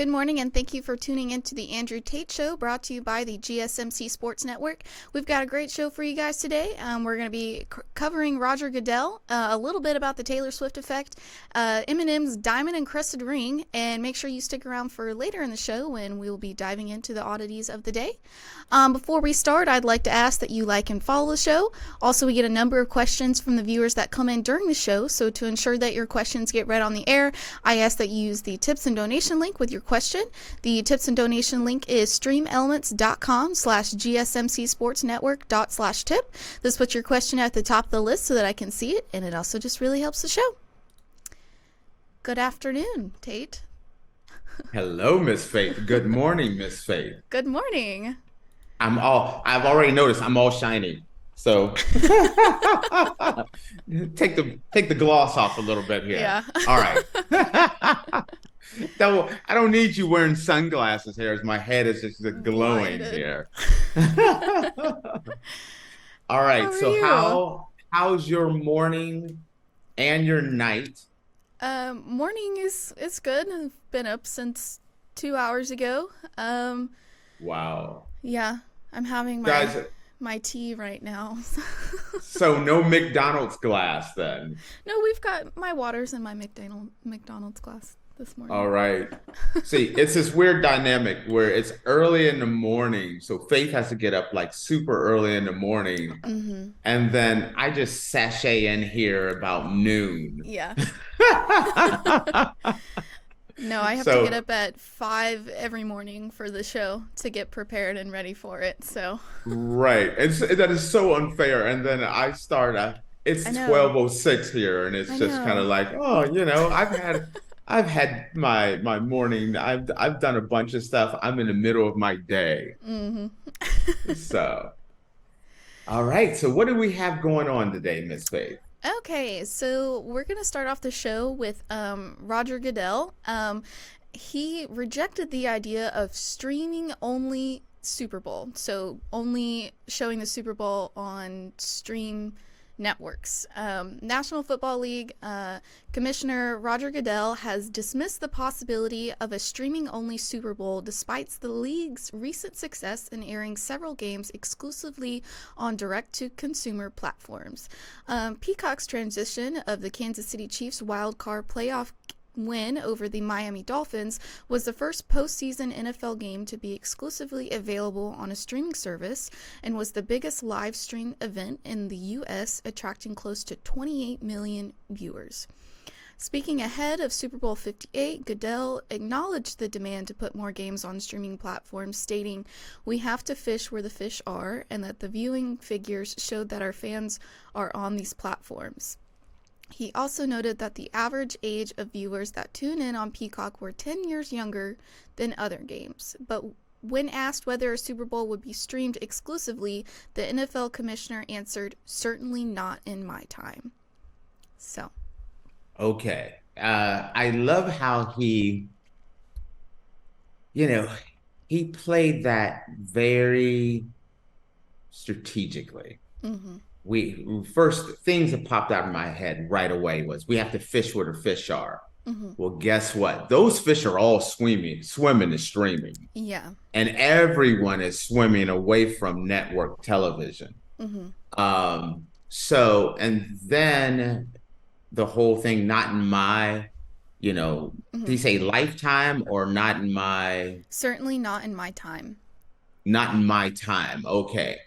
Good morning, and thank you for tuning into the Andrew Tate Show, brought to you by the GSMC Sports Network. We've got a great show for you guys today. We're going to be covering Roger Goodell, a little bit about the Taylor Swift effect, Eminem's Diamond Encrusted Ring, and make sure you stick around for later in the show when we'll be diving into the oddities of the day. Before we start, I'd like to ask that you like and follow the show. Also, we get a number of questions from the viewers that come in during the show, so to ensure that your questions get read on the air, I ask that you use the tips and donation link with your question. The tips and donation link is streamelements.com/gsmcsportsnetwork./tip. This puts your question at the top of the list so that I can see it, and it also just really helps the show. Good afternoon, Tate. Hello, Miss Faith. Good morning, Miss Faith. Good morning. I've already noticed I'm all shiny. So take the gloss off a little bit here. Yeah. All right. I don't need you wearing sunglasses here as my head is just glowing here. All right. How's your morning and your night? Morning is good. I've been up since 2 hours ago. Wow. Yeah, I'm having my tea right now. So no McDonald's glass then? No, we've got my waters in my McDonald's glass this morning. All right. See, it's this weird dynamic where it's early in the morning. So Faith has to get up like super early in the morning. Mm-hmm. And then I just sashay in here about noon. Yeah. No, I have to get up at 5 every morning for the show to get prepared and ready for it. So right, that is so unfair. And then I start. It's 12:06 here, and it's just kind of like, I've had my morning. I've done a bunch of stuff. I'm in the middle of my day. Mm-hmm. So, all right. So what do we have going on today, Miss Faith? Okay, so we're going to start off the show with Roger Goodell. He rejected the idea of streaming only Super Bowl, so only showing the Super Bowl on stream networks. National Football League Commissioner Roger Goodell has dismissed the possibility of a streaming-only Super Bowl despite the league's recent success in airing several games exclusively on direct-to-consumer platforms. Peacock's transition of the Kansas City Chiefs wild-card playoff win over the Miami Dolphins was the first postseason NFL game to be exclusively available on a streaming service and was the biggest live stream event in the U.S., attracting close to 28 million viewers. Speaking ahead of Super Bowl 58, Goodell acknowledged the demand to put more games on streaming platforms, stating, "We have to fish where the fish are," and that the viewing figures showed that our fans are on these platforms. He also noted that the average age of viewers that tune in on Peacock were 10 years younger than other games. But when asked whether a Super Bowl would be streamed exclusively, the NFL commissioner answered, "Certainly not in my time." So. Okay. I love how he played that very strategically. Mm-hmm. First things that popped out of my head right away was we have to fish where the fish are. Mm-hmm. Well, guess what? Those fish are all swimming and streaming. Yeah. And everyone is swimming away from network television. Mm-hmm. And then the whole thing, not in my, mm-hmm. Did he say lifetime or not in my? Certainly not in my time. Not in my time. Okay.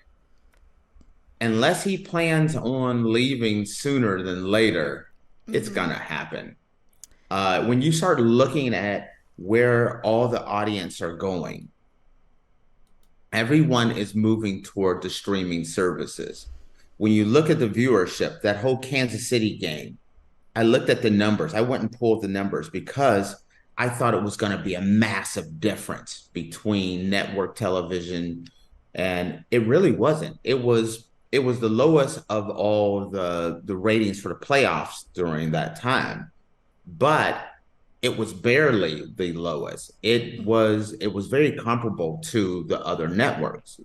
Unless he plans on leaving sooner than later, it's going to happen. When you start looking at where all the audience are going, everyone is moving toward the streaming services. When you look at the viewership, that whole Kansas City game, I looked at the numbers. I went and pulled the numbers because I thought it was going to be a massive difference between network television, and it really wasn't. It was the lowest of all the ratings for the playoffs during that time, but it was barely the lowest. It was very comparable to the other networks.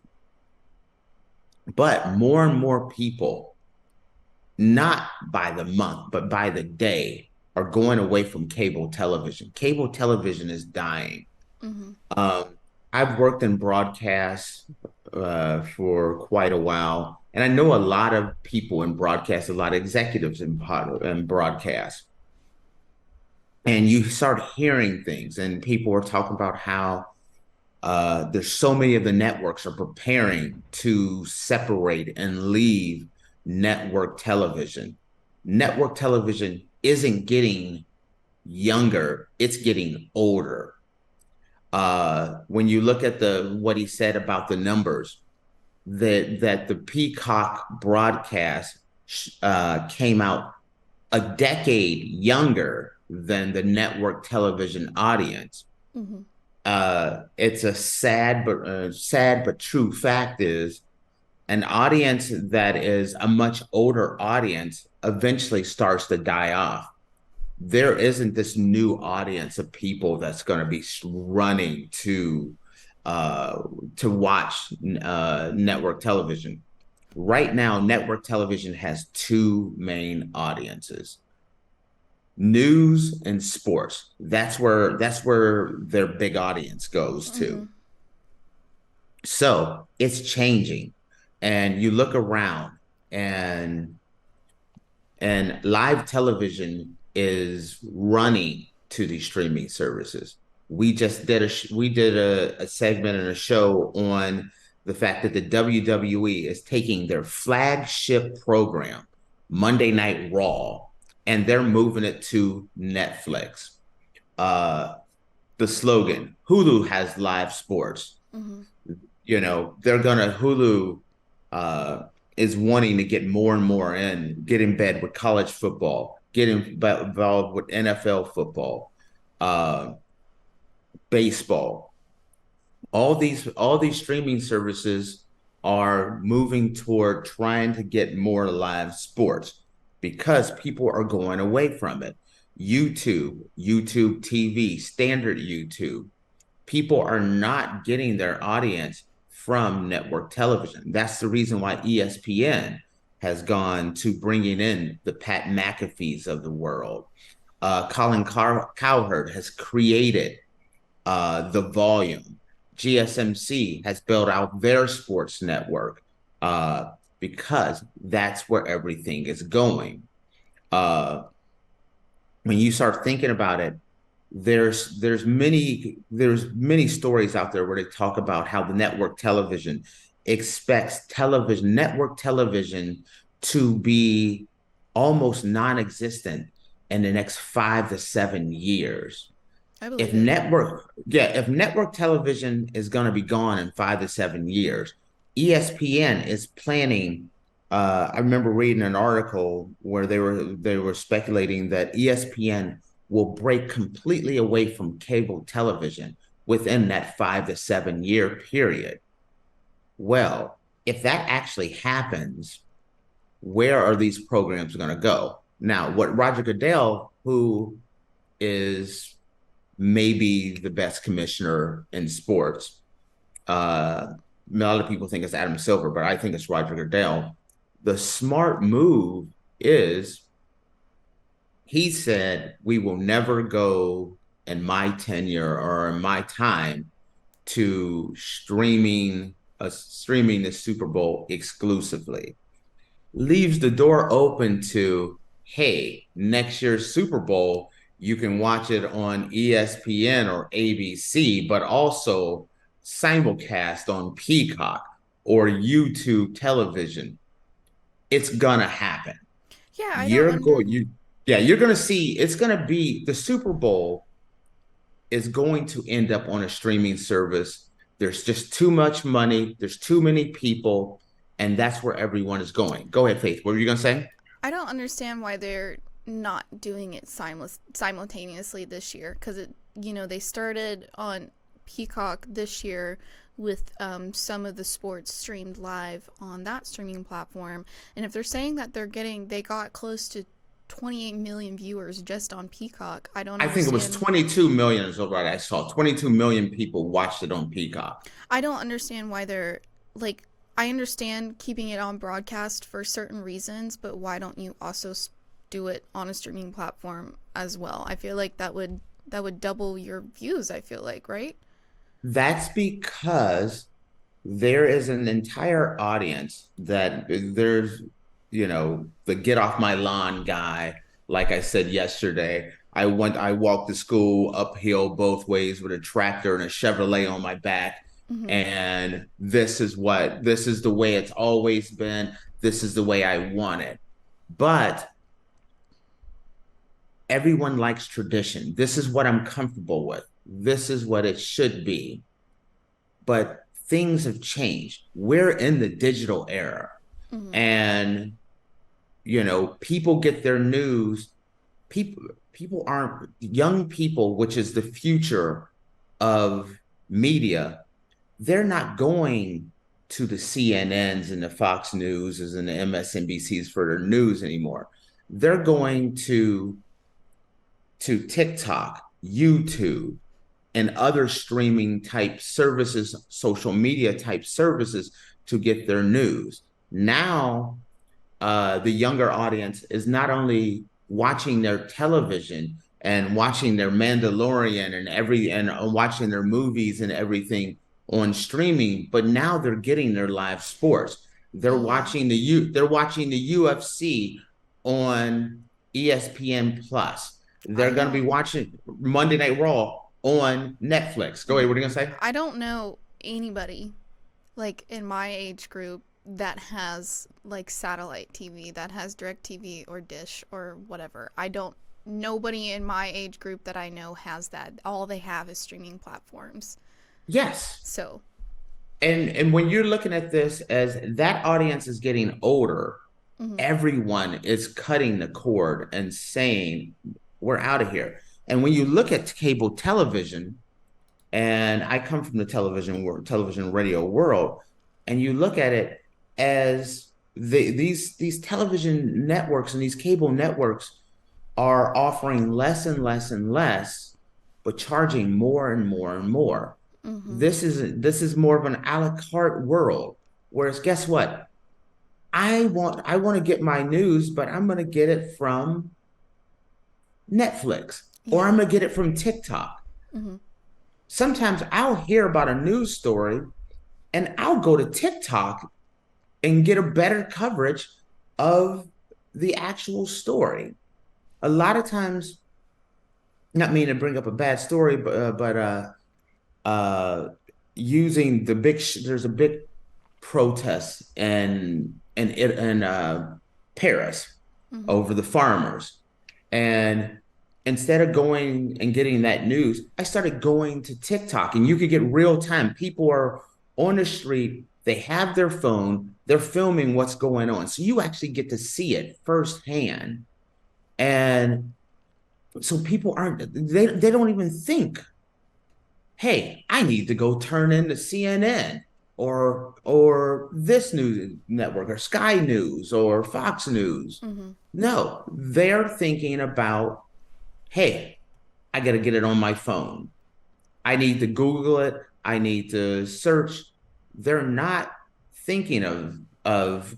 But more and more people, not by the month, but by the day, are going away from cable television. Cable television is dying. Mm-hmm. Um, I've worked in broadcast for quite a while, and I know a lot of people in broadcast, a lot of executives in broadcast. And you start hearing things, and people are talking about how there's so many of the networks are preparing to separate and leave network television. Network television isn't getting younger, it's getting older. When you look at the what he said about the numbers, that the Peacock broadcast came out a decade younger than the network television audience. Mm-hmm. It's a sad but true fact is an audience that is a much older audience eventually starts to die off. There isn't this new audience of people that's going to be running uh, to watch network television. Right now, network television has two main audiences: news and sports. That's where their big audience goes Mm-hmm. to. So it's changing, and you look around, and live television is running to these streaming services. We did a segment and a show on the fact that the WWE is taking their flagship program, Monday Night Raw, and they're moving it to Netflix. Uh, the slogan, Hulu has live sports. Mm-hmm. They're gonna Hulu uh is wanting to get more and more in, get in bed with college football, involved with NFL football, uh baseball. All these streaming services are moving toward trying to get more live sports because people are going away from it. YouTube TV, standard YouTube, people are not getting their audience from network television. That's the reason why ESPN has gone to bringing in the Pat McAfees of the world. Cowherd has created the volume. GSMC has built out their sports network because that's where everything is going. Uh, when you start thinking about it, there's many stories out there where they talk about how the network television expects network television to be almost non-existent in the next 5 to 7 years. I If believe it. network yeah if network television is going to be gone in 5 to 7 years, ESPN is planning. I remember reading an article where they were speculating that ESPN will break completely away from cable television within that 5 to 7 year period. Well, if that actually happens, where are these programs going to go? Now, what Roger Goodell, who is maybe the best commissioner in sports, a lot of people think it's Adam Silver, but I think it's Roger Goodell. The smart move is he said, we will never go in my tenure or in my time to streaming the Super Bowl exclusively. Leaves the door open to, hey, next year's Super Bowl, you can watch it on ESPN or ABC, but also simulcast on Peacock or YouTube television. It's gonna happen. Yeah, I don't You're under. going you Yeah, you're gonna see it's gonna be the Super Bowl is going to end up on a streaming service. There's just too much money, there's too many people, and that's where everyone is going. Go ahead, Faith. What were you gonna say? I don't understand why they're not doing it simultaneously this year, because they started on Peacock this year with some of the sports streamed live on that streaming platform. And if they're saying that they got close to 28 million viewers just on Peacock, I don't I think it was understand. 22 million is what I saw. 22 million people watched it on Peacock. I don't understand why they're like. I understand keeping it on broadcast for certain reasons, but why don't you also do it on a streaming platform as well? I feel like that would double your views. I feel like, right? That's because there is an entire audience that there's, the get off my lawn guy. Like I said yesterday, I walked to school uphill both ways with a tractor and a Chevrolet on my back. Mm-hmm. And this is the way it's always been. This is the way I want it. But everyone likes tradition. This is what I'm comfortable with. This is what it should be. But things have changed. We're in the digital era. Mm-hmm. And people get their news. People aren't young people, which is the future of media. They're not going to the CNNs and the Fox Newses and the MSNBCs for their news anymore. They're going to TikTok, YouTube, and other streaming type services, social media type services to get their news. Now, the younger audience is not only watching their television and watching their Mandalorian and watching their movies and everything on streaming, but now they're getting their live sports. Yeah. They're watching the UFC on ESPN Plus. I They're going to be don't. watching Monday Night Raw on Netflix. Go ahead. What are you going to say? I don't know anybody like in my age group that has like satellite TV, that has direct TV or dish or whatever. I don't Nobody in my age group that I know has that. All they have is streaming platforms. Yes. So, And when you're looking at this as that audience is getting older, mhm. everyone is cutting the cord and saying, we're out of here. And when you look at cable television, and I come from the television radio world, and you look at it as these television networks and these cable networks are offering less and less and less, but charging more and more and more. Mhm. This is more of an a la carte world. Whereas guess what? I want to get my news, but I'm gonna get it from Netflix or I'm Yeah. gonna get it from TikTok. Mhm. Sometimes I'll hear about a news story and I'll go to TikTok and get a better coverage of the actual story. A lot of times, not meaning to bring up a bad story, uh, using there's a big protest in Paris Mhm. over the farmers. And instead of going and getting that news, I started going to TikTok and you could get real time. People are on the street, they have their phone, they're filming what's going on. So you actually get to see it firsthand. And so people they don't even think, hey, I need to go turn into CNN or this news network or Sky News or Fox News. Mhm. No, they're thinking about, hey, I got to get it on my phone. I need to Google it. I need to search. They're not thinking of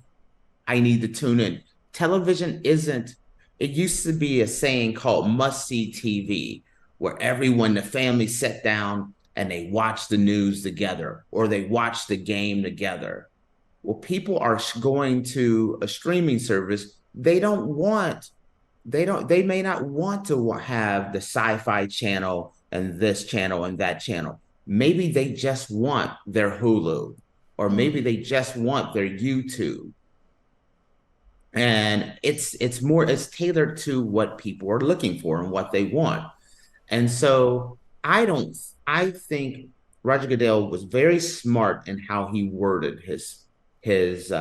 I need to tune in. Television isn't, it used to be a saying called must see TV, where everyone, the family sat down and they watched the news together or they watched the game together. Well, people are going to a streaming service. They may not want to have the sci-fi channel and this channel and that channel. Maybe they just want their Hulu, or maybe Mhm. they just want their YouTube. And it's tailored to what people are looking for and what they want. And so I think Roger Goodell was very smart in how he worded his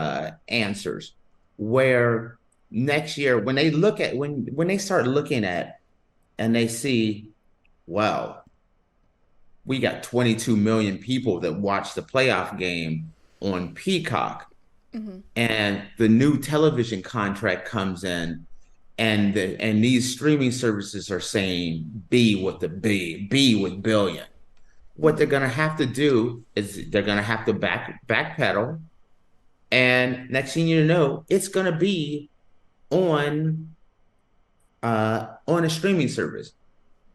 answers. Where next year, when they start looking at and they see, wow, we got 22 million people that watch the playoff game on Peacock, Mhm. and the new television contract comes in, and these streaming services are saying B with the B with billion. What they're Mhm. gonna have to do is they're gonna have to backpedal, and next thing you know, it's gonna be on on a streaming service.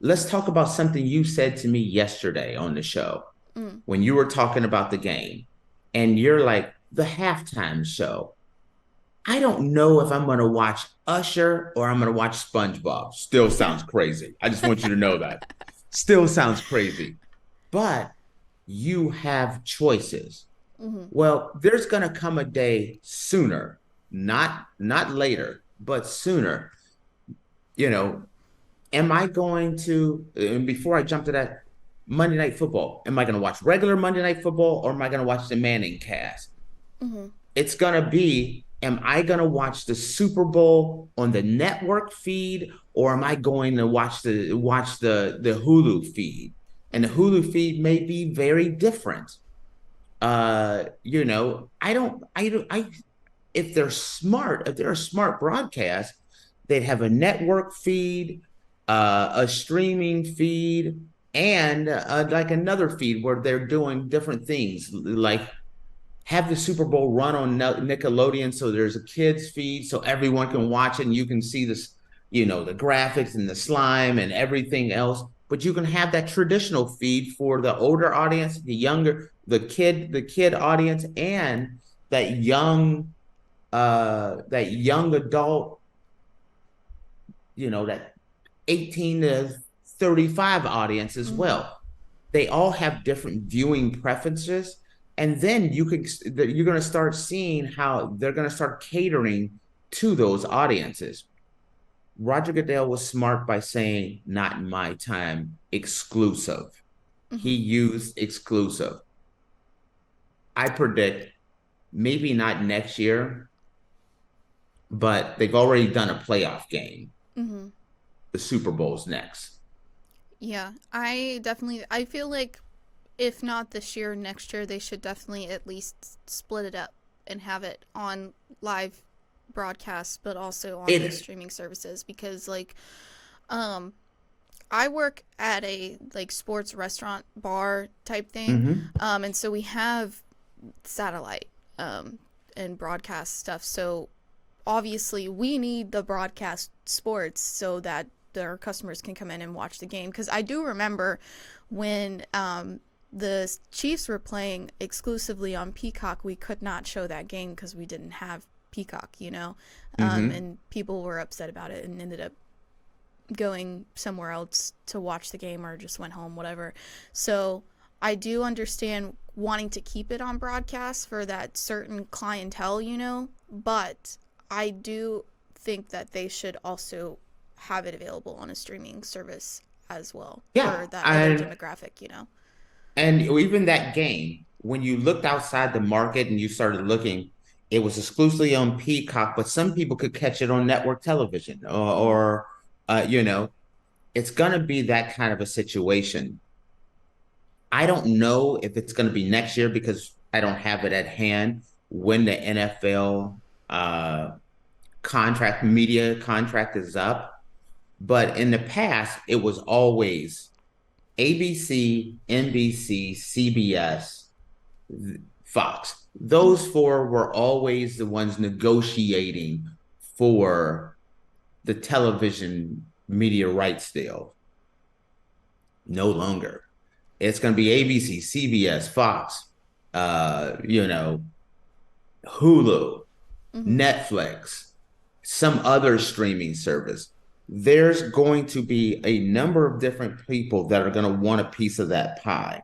Let's talk about something you said to me yesterday on the show. Mm. when you were talking about the game, and you're like, the halftime show. I don't know if I'm going to watch Usher or I'm going to watch SpongeBob. Still sounds crazy. I just want you to know that. Still sounds crazy. But you have choices. Hmm. Well, there's going to come a day sooner, not later, but sooner. You know, am I going to, and before I jump to that, Monday Night Football, am I going to watch regular Monday Night Football or am I going to watch the Manning cast? Hmm. It's going to be, am I going to watch the Super Bowl on the network feed or am I going to watch the Hulu feed? And the Hmm. Hulu feed may be very different. I if they're a smart broadcast, they'd have a network feed, a streaming feed, and like another feed where they're doing different things, like have the Super Bowl run on Nickelodeon, so there's a kids feed, so everyone can watch it, and you can see this, the graphics and the slime and everything else. But you can have that traditional feed for the older audience, the kid audience, and that young adult, that 18 to 35 audience as Hmm. well. They all have different viewing preferences. And then you're going to start seeing how they're going to start catering to those audiences. Roger Goodell was smart by saying, not in my time, exclusive. He Hmm. used exclusive. I predict maybe not next year, but they've already done a playoff game. Hmm. The Super Bowl's next. Yeah, I feel like if not this year, next year, they should definitely at least split it up and have it on live broadcasts, but also on the It streaming services because, like, um, I work at a like sports restaurant bar type thing, mhm. and so we have satellite um, and broadcast stuff. So obviously, we need the broadcast sports so that their customers can come in and watch the game. Because I do remember when the Chiefs were playing exclusively on Peacock, we could not show that game because we didn't have Peacock, Mhm. and people were upset about it and ended up going somewhere else to watch the game or just went home, whatever. So I do understand wanting to keep it on broadcast for that certain clientele, but I do think that they should also have it available on a streaming service as well Yeah, for that other and demographic. and even that game, when you looked outside the market and you started looking, it was exclusively on Peacock, but some people could catch it on network television, Mm-hmm. or it's going to be that kind of a situation. I don't know if it's going to be next year because I don't have it at hand when the NFL media contract is up. But in the past, it was always ABC, NBC, CBS, Fox. Mm-hmm. Those four were always the ones negotiating for the television media rights deal. No longer. It's going to be ABC, CBS, Fox, Hulu, Mm-hmm. Netflix, some other streaming service. There's going to be a number of different people that are going to want a piece of that pie.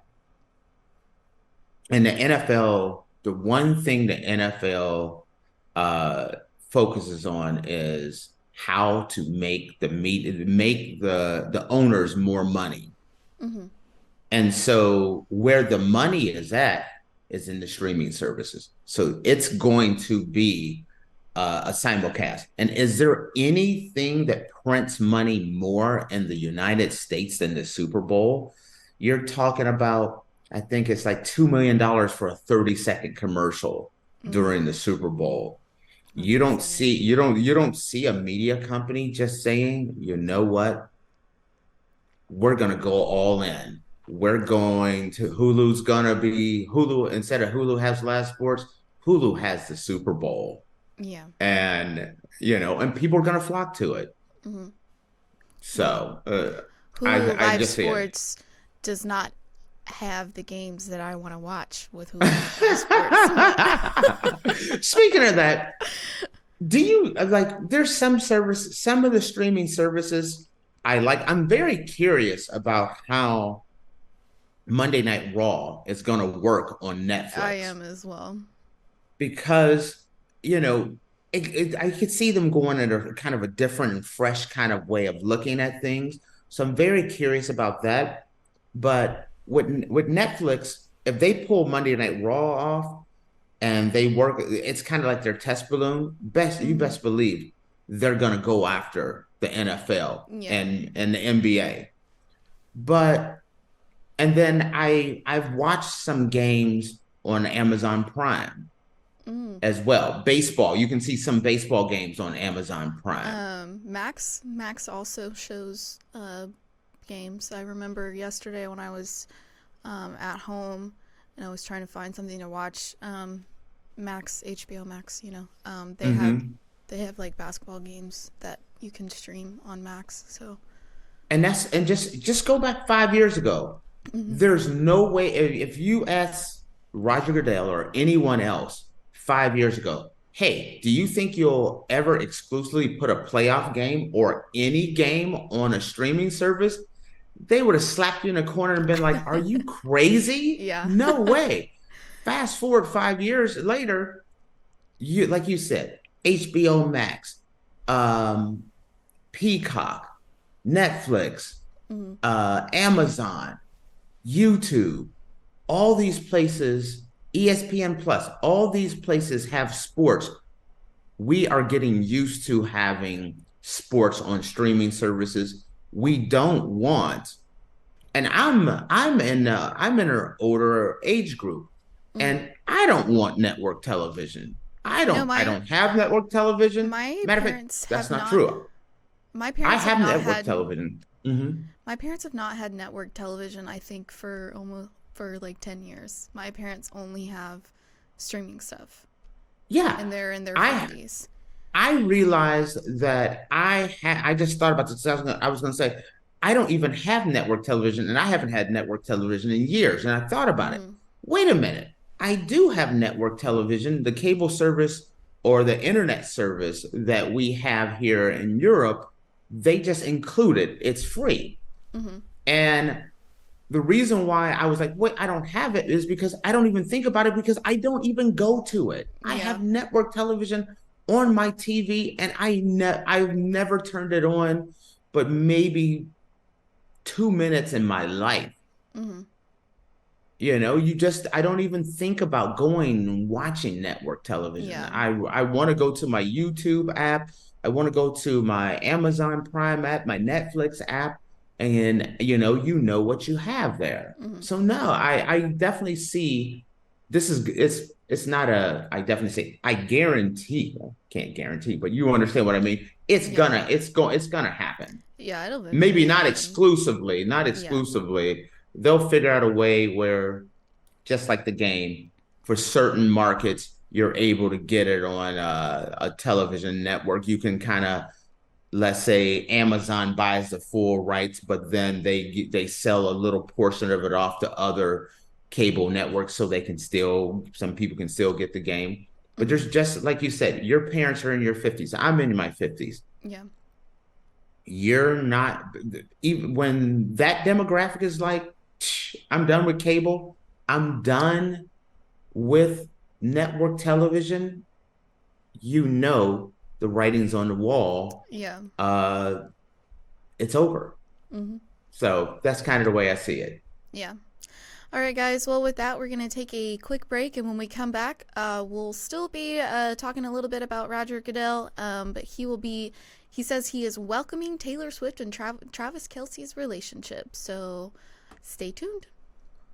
And the NFL, the one thing the NFL uh, focuses on is how to make the owners more money. Mm-hmm. And so where the money is at is in the streaming services. So it's going to be a simulcast. And is there anything that prints money more in the United States than the Super Bowl? You're talking about, I think it's like $2 million for a 30-second commercial Mm-hmm. during the Super Bowl. That's You don't insane. see you don't see a media company just saying, you know what, we're gonna go all in. We're going to Hulu's gonna be Hulu instead of Hulu has live sports, Hulu has the Super Bowl. Yeah. And people are gonna flock to it. Mm-hmm. Yeah. So I Hulu I Live just see it. Sports does not have the games that I want to watch with Hulu Sports. Speaking of that, do you like there's some of the streaming services I like. I'm very curious about how Monday Night Raw is going to work on I Netflix am as well. because, you know, I could see them going at a kind of a different and fresh kind of way of looking at things. So I'm very curious about that. But with Netflix, if they pull Monday Night Raw off and they work, it's kind of like their test balloon. You Mm-hmm. best believe they're gonna go after the NFL Yeah. and the NBA. But and then I've watched some games on Amazon Prime Mm. as well. Baseball, you can see some baseball games on Amazon Prime. Max also shows games. I remember yesterday when I was at home and I was trying to find something to watch. Max, HBO Max, Hmm. they have like basketball games that you can stream on Max. So And just go back 5 years ago. mm-hmm. There's no way if you ask Roger Goodell or anyone else 5 years ago, hey, do you think you'll ever exclusively put a playoff game or any game on a streaming service? They would have slapped you in a corner and been like, are you crazy? Yeah. No way. Fast forward 5 years later, you like you said, HBO Max, um, Peacock, Netflix, Mm-hmm. Amazon, YouTube, all these places, ESPN Plus, all these places have sports. We are getting used to having sports on streaming services. We don't want, and I'm in an older age group, Mm-hmm. and I don't want network television. No, I don't have network television. my Matter of fact, parents that's have not not true. my I parents have have not network had television. Hmm. my parents have not had network television, I think, for like 10 years. My parents only have streaming stuff, Yeah, and they're in their I 50s. I realized that I just thought about this. I was going to say I don't even have network television, and I haven't had network television in years. And I thought about it. Mm-hmm. Wait a minute, I do have network television. The cable service or the internet service that we have here in Europe, they just include it. It's free, Mm-hmm. and the reason why I was like, wait, I don't have it is because I don't even think about it because I don't even go to it. I Yeah. have network television on my TV and I've never turned it on, but maybe 2 minutes in my life. Mm-hmm. I don't even think about going and watching network television. Yeah. I want to go to my YouTube app. I want to go to my Amazon Prime app, my Netflix app, and you know what you have there. Mm-hmm. So no, I definitely see this is it's not a I definitely say I guarantee, can't guarantee, but you understand what I mean. Yeah. It's gonna happen. Yeah, it'll Maybe eventually not happen. exclusively, not Yeah. exclusively. They'll figure out a way where, just like the game, for certain markets, you're able to get it on a television network. You can kind of, let's say, Amazon buys the full rights, but then they sell a little portion of it off to other cable networks, so some people can still get the game. But Mm-hmm. there's just like you said, your parents are in your 50s. I'm in my 50s. Yeah. You're not even when that demographic is like, I'm done with cable, I'm done with network television, the writing's on the wall. Yeah. uh it's over. Mm-hmm. So that's kind of the way I see it. Yeah. All right, guys. Well, with that, we're going to take a quick break. And when we come back, we'll still be talking a little bit about Roger Goodell. But he says he is welcoming Taylor Swift and Travis Kelce's relationship. So stay tuned.